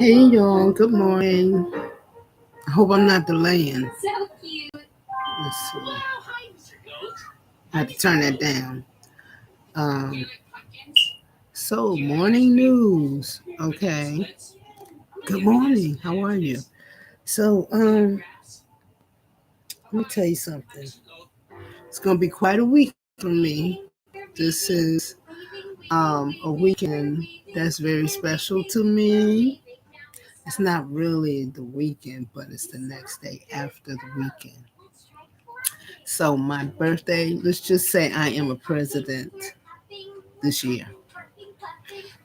Hey y'all, good morning. I hope I'm not delaying. Let's see. I have to turn that down. Um, so morning news. Okay. Good morning. How are you? So, let me tell you something. It's gonna be quite a week for me. This is a weekend that's very special to me. It's not really the weekend, but it's the next day after the weekend. So my birthday, let's just say I am a president this year.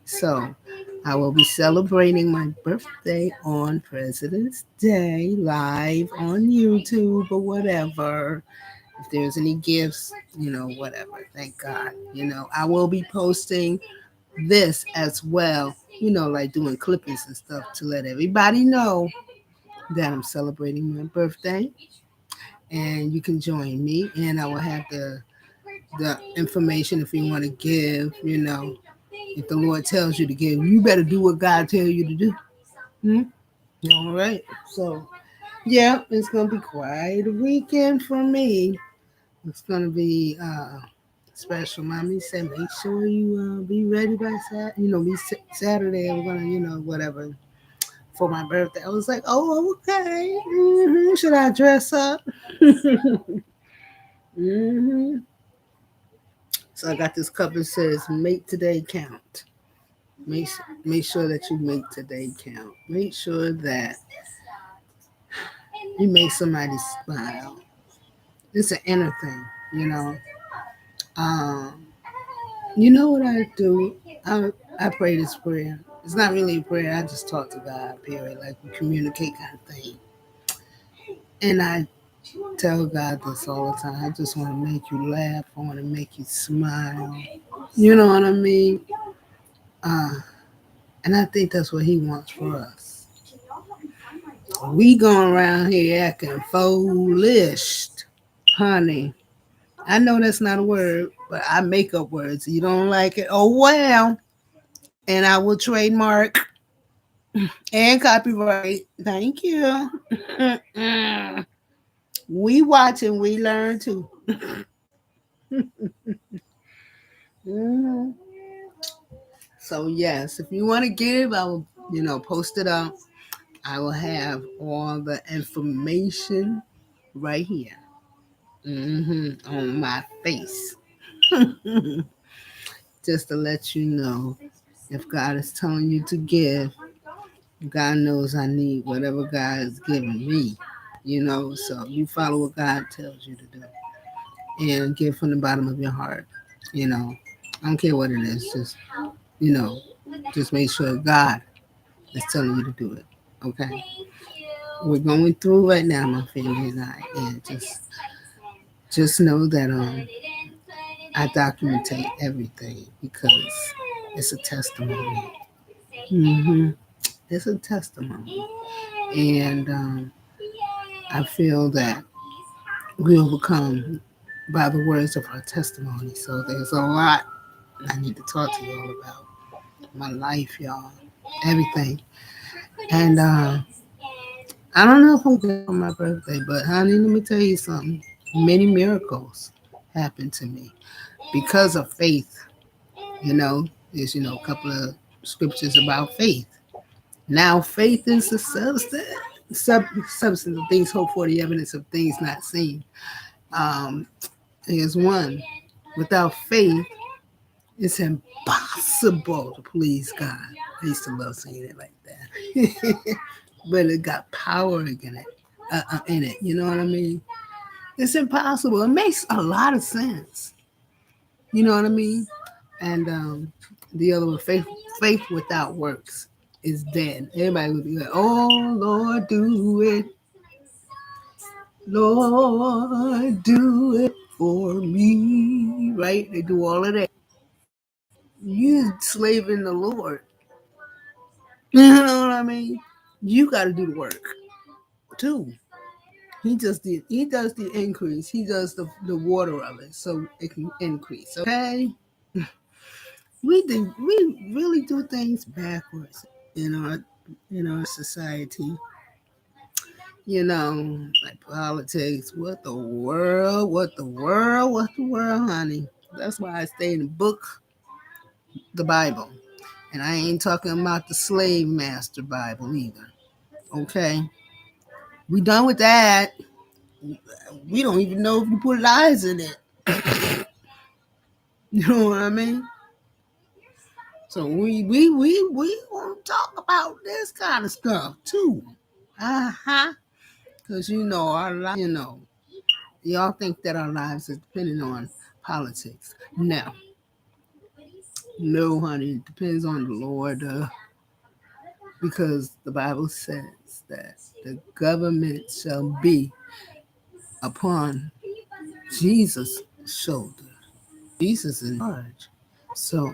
So I will be celebrating my birthday on President's Day live on YouTube or whatever. If there's any gifts, whatever. Thank God. I will be posting this as well, like doing clippings and stuff to let everybody know that I'm celebrating my birthday. And you can join me, and I will have the information if you want to give. If the Lord tells you to give, you better do what God tells you to do. Hmm? All right. So yeah, it's gonna be quite a weekend for me. It's gonna be special. Mommy said, make sure you be ready by Saturday. Saturday. We're gonna, whatever for my birthday. I was like, oh, okay. Should I dress up? hmm So I got this cup that says, "Make today count." Make make sure that you make today count. Make sure that you make somebody smile. It's an inner thing, you know. Um, you know what I do? I pray this prayer. It's not really a prayer. I just talk to God. Period. Like we communicate kind of thing. And I tell God this all the time. I just want to make you laugh. I want to make you smile. You know what I mean? Uh, and I think that's what He wants for us. We going around here acting foolish, honey. I know that's not a word, but I make up words. You don't like it? Oh well. And I will trademark and copyright. Thank you. We watch and we learn too. Mhm. So yes, if you want to give, I will, post it up. I will have all the information right here, on my face, just to let you know if God is telling you to give. God knows I need whatever God is giving me, So you follow what God tells you to do and give from the bottom of your heart. You know, I don't care what it is. You know, just make sure God is telling you to do it. Okay. We're going through right now, my family and I, and just know that I documentate everything because it's a testimony. hmm It's a testimony, and I feel that we overcome by the words of our testimony. So there's a lot I need to talk to y'all about my life, y'all, everything, and I don't know if I'm good for my birthday, but honey, let me tell you something. Many miracles happened to me because of faith. There's a couple of scriptures about faith. Now, faith is the substance of things hoped for, the evidence of things not seen. Um, Here's one. Without faith, it's impossible to please God. I used to love saying it like that, but it got power in it. In it, you know what I mean? It's impossible. It makes a lot of sense. You know what I mean? And the other one, faith without works is dead. Everybody would be like, "Oh Lord, do it, Lord, do it for me." Right? They do all of that. You slaving the Lord. You know what I mean? You got to do the work too. He does the increase. He does the water of it so it can increase. Okay? We really do things backwards. society, like politics. What the world? What the world? What the world, honey? That's why I stay in the book, the Bible. And I ain't talking about the slave master Bible either. Okay? We done with that. We don't even know if you put lies in it. You know what I mean? So we want to talk about this kind of stuff too. Uh-huh. Because our life, y'all think that our lives are depending on politics. No. No, honey. It depends on the Lord. Because the Bible says that the government shall be upon Jesus' shoulder. Jesus is in charge. So,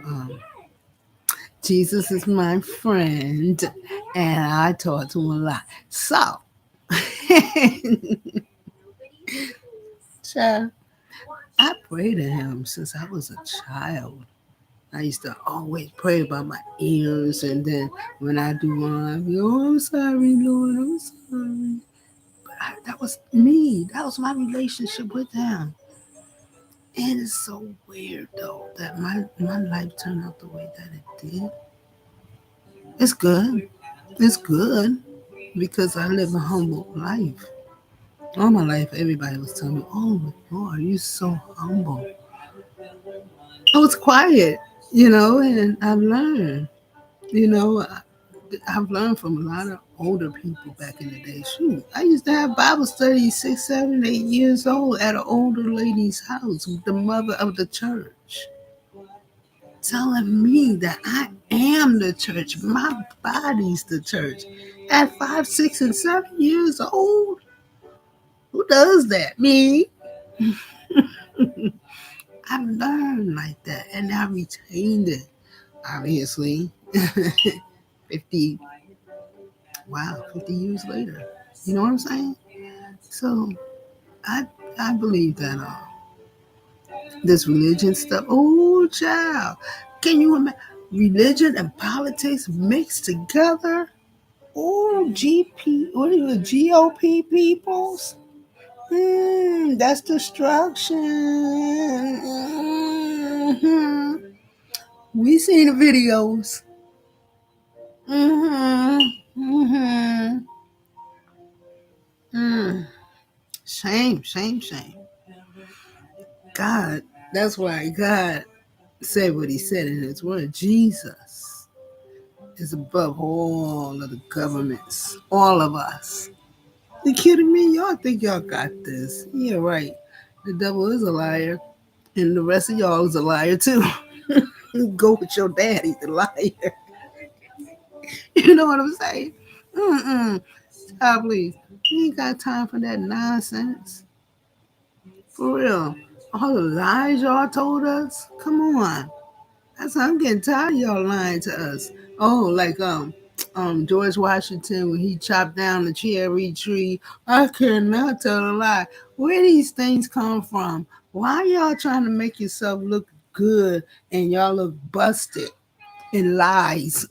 Jesus is my friend, and I talk to him a lot. So, child, I pray to him since I was a child. I used to always pray about my ears, and then when I do wrong, I be, oh, I'm sorry, Lord, I'm sorry. But that was me. That was my relationship with him. And it's so weird, though, that my life turned out the way that it did. It's good. It's good because I live a humble life. All my life, everybody was telling me, oh, Lord, you're so humble. I was quiet, and I've learned, you know, I- I've learned from a lot of older people back in the day. Shoot, I used to have Bible study 6, 7, 8 years old at an older lady's house, the mother of the church, telling me that I am the church. My body's the church. At 5, 6, and 7 years old, who does that? Me. I learned like that, and I retained it. Obviously, 50. Wow, 50 years later. You know what I'm saying? So I I believe that this religion stuff. Oh, child, can you imagine religion and politics mixed together? Oh, what are the GOP peoples? That's destruction. We seen the videos. Mm. Shame, shame, shame. God, that's why God said what he said in his word. Jesus is above all of the governments, all of us. You kidding me? Y'all think y'all got this. Yeah, right. The devil is a liar, and the rest of y'all is a liar too. Go with your daddy, the liar. You know what I'm saying? Oh, please. You ain't got time for that nonsense. For real. All the lies y'all told us? Come on. I'm getting tired of y'all lying to us. Oh, like George Washington when he chopped down the cherry tree. I cannot tell a lie. Where these things come from? Why y'all trying to make yourself look good and y'all look busted in lies?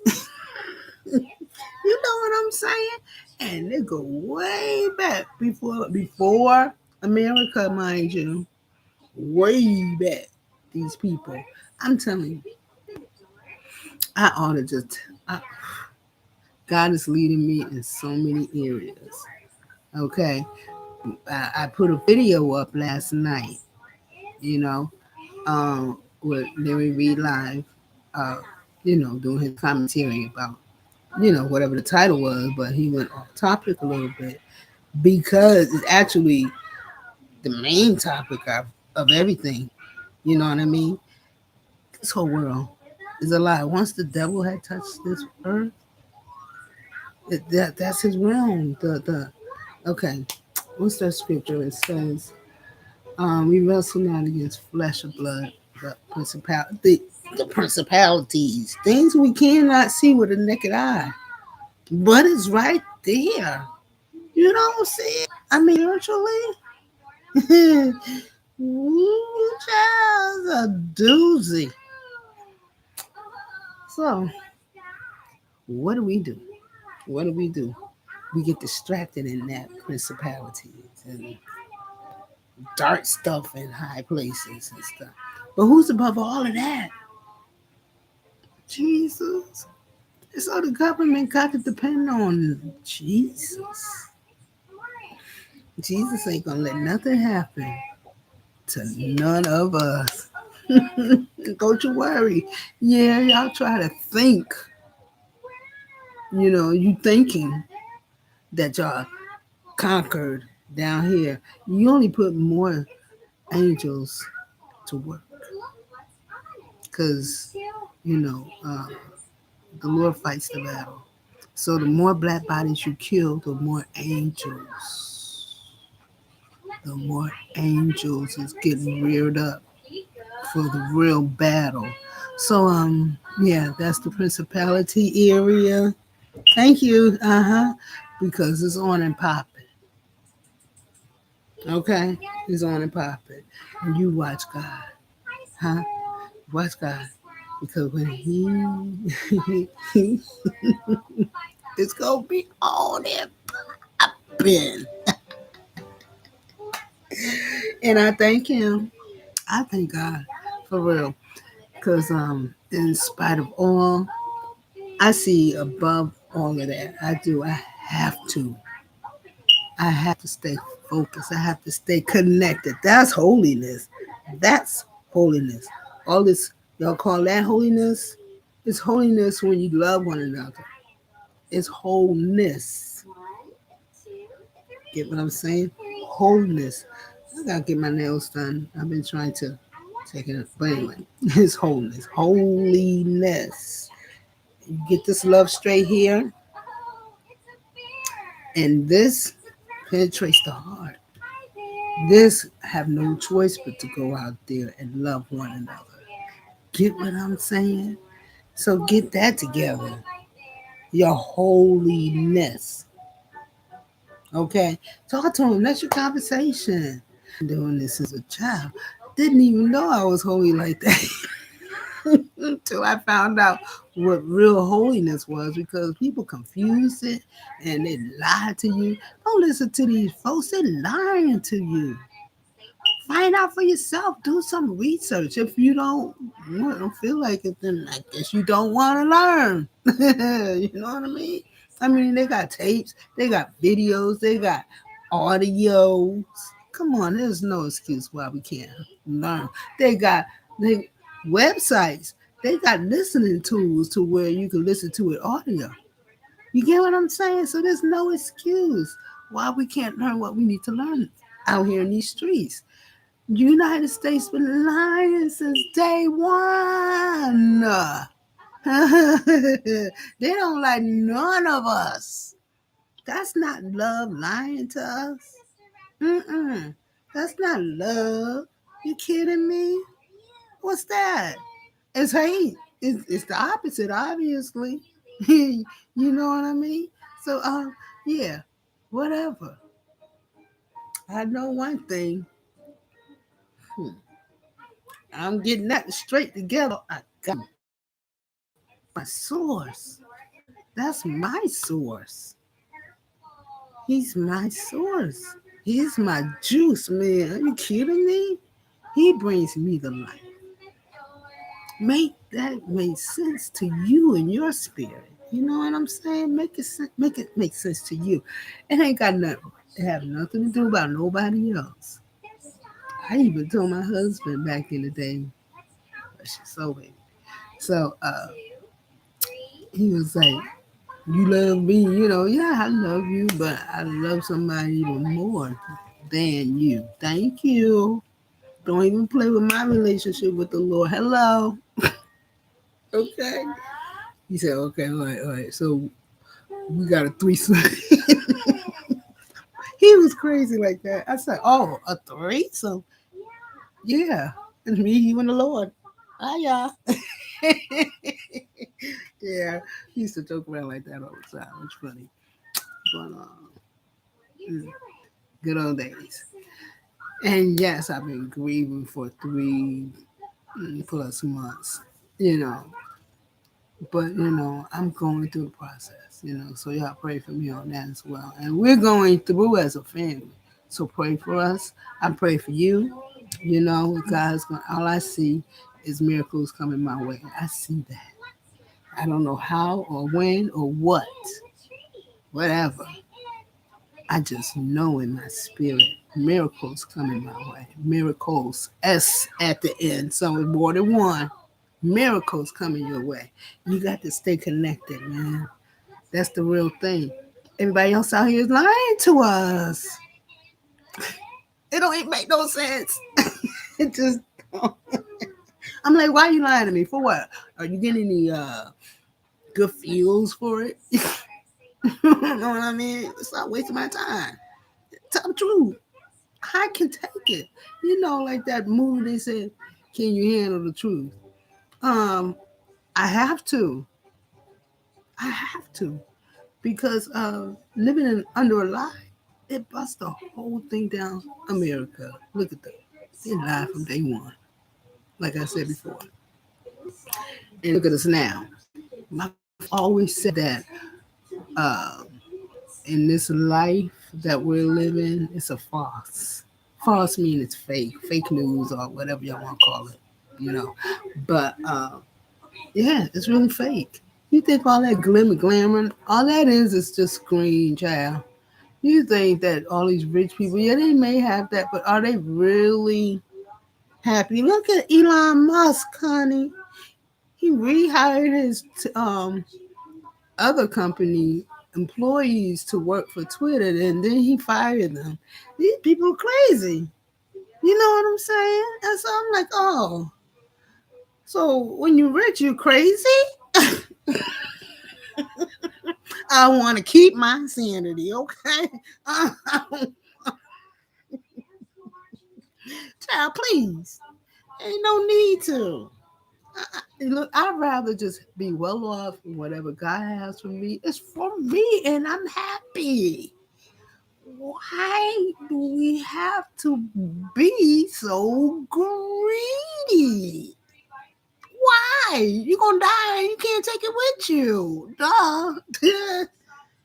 You know what I'm saying? And they go way back before America, mind you. Way back. These people. I'm telling you, I ought to God is leading me in so many areas. Okay. I put a video up last night, with Larry Reed Live, doing his commentary about, whatever the title was, but he went off topic a little bit because it's actually the main topic of everything. You know what I mean? This whole world is a lie. Once the devil had touched this earth, that's his realm. The Okay, what's that scripture? It says, "We wrestle not against flesh or blood, but the principalities, things we cannot see with a naked eye, but it's right there. You don't see it. I mean, virtually, ooh, child, a doozy. So, what do we do? What do? We get distracted in that principalities and dark stuff in high places and stuff. But who's above all of that? Jesus. So the government got to depend on Jesus. Jesus ain't gonna let nothing happen to none of us. Don't you worry. Yeah, y'all try to think. You thinking that y'all conquered down here. You only put more angels to work because you know the Lord fights the battle. So the more black bodies you kill, the more angels is getting reared up for the real battle. So yeah, that's the principality area. Thank you. Because it's on and popping. Okay? It's on and popping. And you watch God. Huh? Watch God. Because when he it's gonna be on and popping. And I thank him. I thank God for real. Because in spite of all, I see above all of that. I do. I have to stay focused. I have to stay connected. That's holiness. That's holiness. All this, y'all call that holiness? It's holiness when you love one another. It's wholeness. Get what I'm saying? Wholeness. I gotta get my nails done. I've been trying to take it up. But anyway, it's wholeness. Holiness. You get this love straight here, and this penetrates the heart. This have no choice but to go out there and love one another. Get what I'm saying? So get that together. Your holiness. Okay? Talk to him. That's your conversation. Doing this as a child. Didn't even know I was holy like that. Until I found out what real holiness was because people confuse it and they lie to you. Don't listen to these folks, they're lying to you. Find out for yourself. Do some research. If you don't feel like it, then I guess you don't want to learn. You know what I mean? I mean, they got tapes, they got videos, they got audios. Come on, there's no excuse why we can't learn. They websites. They got listening tools to where you can listen to it audio. You get what I'm saying? So there's no excuse why we can't learn what we need to learn out here in these streets. United States been lying since day one. They don't like none of us. That's not love lying to us. Mm-mm. That's not love. You kidding me? What's that? It's hate. It's the opposite, obviously. You know what I mean? So, yeah, whatever. I know one thing. Hmm. I'm getting that straight together. I got my source. That's my source. He's my source. He's my juice, man. Are you kidding me? He brings me the life. Make that make sense to you and your spirit. You know what I'm saying? Make it make sense to you. It ain't got nothing. It have nothing to do about nobody else. I even told my husband back in the day, but she's so baby. So he was like, "You love me, yeah, I love you, but I love somebody even more than you. Thank you. Don't even play with my relationship with the Lord. Hello, okay." He said, "Okay, all right. So we got a threesome." He was crazy like that. I said, "Oh, a threesome? Yeah, and me, you, and the Lord. Hiya." Yeah, he used to joke around like that all the time. It's funny, but good old days. And yes, I've been grieving for 3+ months. You know, But I'm going through the process. So y'all pray for me on that as well. And we're going through as a family. So pray for us. I pray for you. God's going. All I see is miracles coming my way. I see that. I don't know how or when or what, whatever. I just know in my spirit miracles coming my way. Miracles, S at the end. So it's more than one. Miracles coming your way. You got to stay connected, man. That's the real thing. Everybody else out here is lying to us. It don't even make no sense. It just don't. I'm like, why are you lying to me? For what? Are you getting any good feels for it? You know what I mean? Stop wasting my time. Tell the truth. I can take it. Like that movie they said, can you handle the truth? I have to. I have to. Because living under a lie, it busts the whole thing down. America, look at that. They lied from day one, like I said before. And look at us now. My grandmother always said that uh, in this life that we're living, it's a farce. Farce means it's fake news or whatever y'all want to call it, you know. But yeah, it's really fake. You think all that glamour, all that is just green, child. You think that all these rich people, yeah, they may have that, but are they really happy? Look at Elon Musk, honey. He rehired his other company employees to work for Twitter, and then he fired them. These people are crazy. You know what I'm saying? And so I'm like, oh, so when you're rich, you're crazy? I want to keep my sanity, okay? Child, please. Ain't no need to. Look, I'd rather just be well off. Whatever God has for me is for me, and I'm happy. Why do we have to be so greedy? Why? You're gonna die and you can't take it with you. Duh.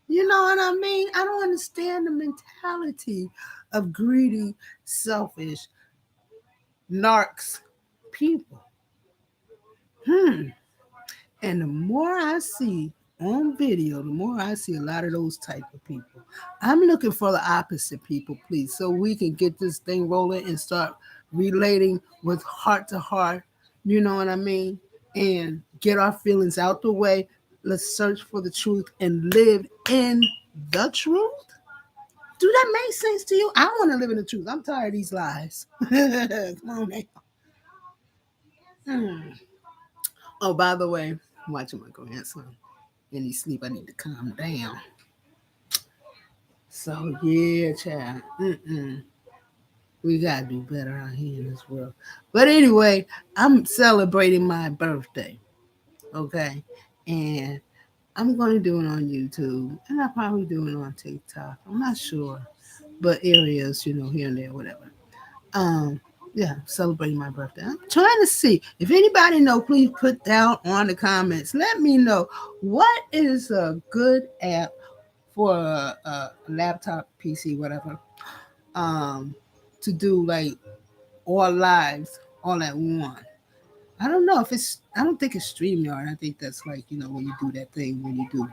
You know what I mean? I don't understand the mentality of greedy, selfish, narcs people. Hmm. And the more I see on video, the more I see a lot of those type of people. I'm looking for the opposite people, please, so we can get this thing rolling and start relating with heart to heart. You know what I mean? And get our feelings out the way. Let's search for the truth and live in the truth. Do that make sense to you? I want to live in the truth. I'm tired of these lies. Come on, man. Hmm. Oh, by the way, I'm watching my grandson. And he sleep. I need to calm down. So yeah, child. We gotta do better out here in this world. But anyway, I'm celebrating my birthday. Okay, and I'm gonna do it on YouTube, and I'll probably do it on TikTok. I'm not sure, but areas, here and there, whatever. Um, yeah, celebrating my birthday. I'm trying to see if anybody know. Please put down on the comments. Let me know what is a good app for a laptop, PC, whatever, um, to do like all lives all at one. I don't know if it's. I don't think it's StreamYard. I think that's like when you do that thing when you do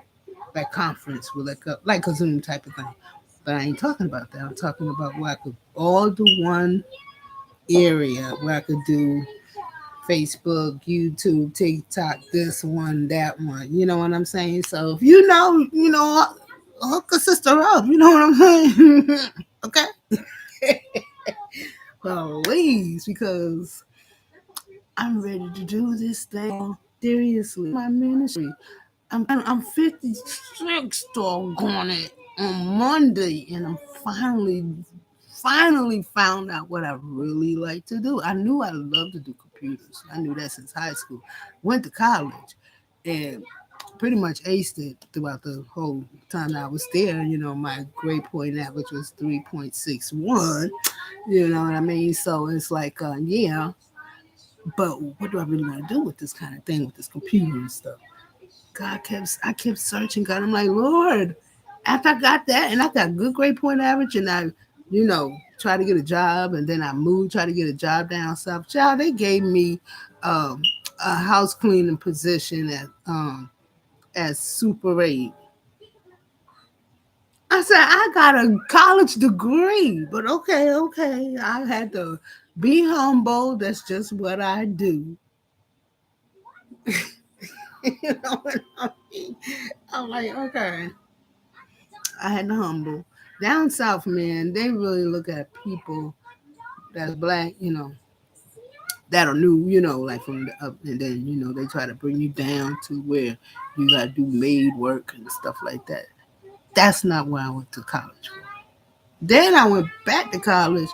that conference with like a Zoom type of thing. But I ain't talking about that. I'm talking about where I could all do one area where I could do Facebook, YouTube, TikTok, this one, that one. You know what I'm saying? So if hook a sister up. You know what I'm saying? Okay? Please, because I'm ready to do this thing seriously. My ministry. I'm 56 doggone it on Monday, and I'm finally found out what I really like to do. I knew I loved to do computers. I knew that since high school. Went to college and pretty much aced it throughout the whole time I was there. My grade point average was 3.61. You know what I mean? So it's like, yeah. But what do I really want to do with this kind of thing, with this computer and stuff? I kept searching God. I'm like, Lord, after I got that and I got good grade point average and I, try to get a job and then I moved, try to get a job down south. Child, they gave me um, a house cleaning position at Super 8. I said, I got a college degree, but okay. I had to be humble. That's just what I do. You know what I mean? I'm like, okay. I had to humble. Down south, man, they really look at people that's black, that are new, like from the up, and then, they try to bring you down to where you got to do maid work and stuff like that. That's not where I went to college for. Then I went back to college,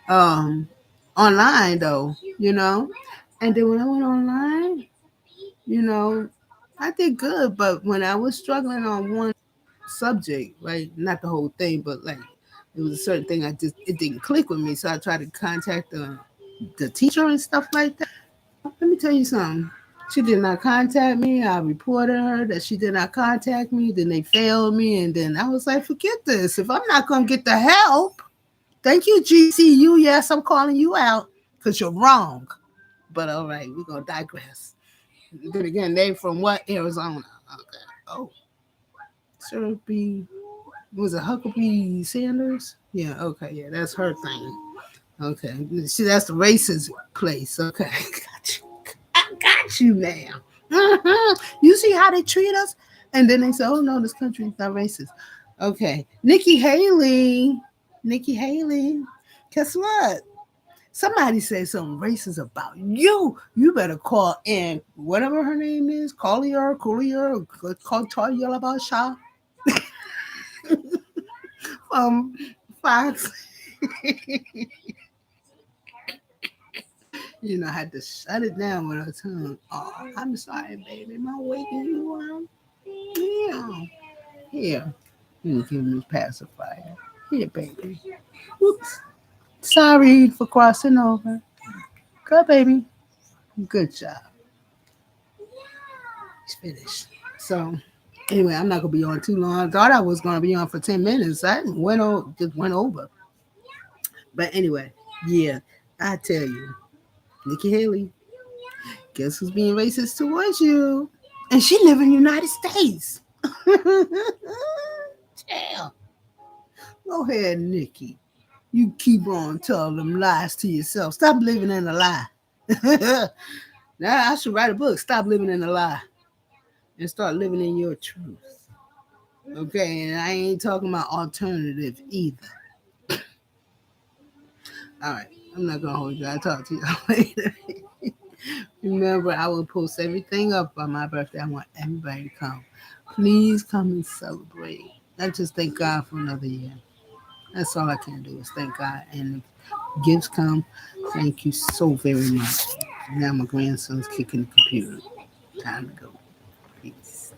um, online though, and then when I went online, you know, I did good, but when I was struggling on one subject, right, not the whole thing, but like it was a certain thing it didn't click with me, so I tried to contact the teacher and stuff like that. Let me tell you something. She did not contact me. I reported her that she did not contact me. Then they failed me, and then I was like, forget this. If I'm not gonna get the help, thank you, GCU. Yes, I'm calling you out because you're wrong. But all right, we're gonna digress. Then again, they from what? Arizona. Okay. Oh, Sarah B. Was it Huckabee Sanders? Yeah. Okay. Yeah, that's her thing. Okay. See, that's the racist place. Okay. Got you. I got you now. You see how they treat us? And then they say, "Oh no, this country is not racist." Okay. Nikki Haley. Nikki Haley. Guess what? Somebody said something racist about you. You better call in whatever her name is, Collier, call Toya Shah from Fox. I had to shut it down with her tongue. Oh, I'm sorry, baby. Am I waking you up? Yeah. Here. You give me pacifier. Here, baby. Oops. Sorry for crossing over. Go, baby. Good job. It's finished. So, anyway, I'm not gonna be on too long. I thought I was gonna be on for 10 minutes. I just went over. But anyway, yeah, I tell you, Nikki Haley, guess who's being racist towards you? And she live in the United States. Damn. Go ahead, Nikki. You keep on telling them lies to yourself. Stop living in a lie. Now I should write a book. Stop living in a lie and start living in your truth. Okay, and I ain't talking about alternative either. All right, I'm not gonna hold you. I'll talk to you later. Remember, I will post everything up on my birthday. I want everybody to come. Please come and celebrate. I just thank God for another year. That's all I can do is thank God. And if gifts come, thank you so very much. Now my grandson's kicking the computer. Time to go. Peace.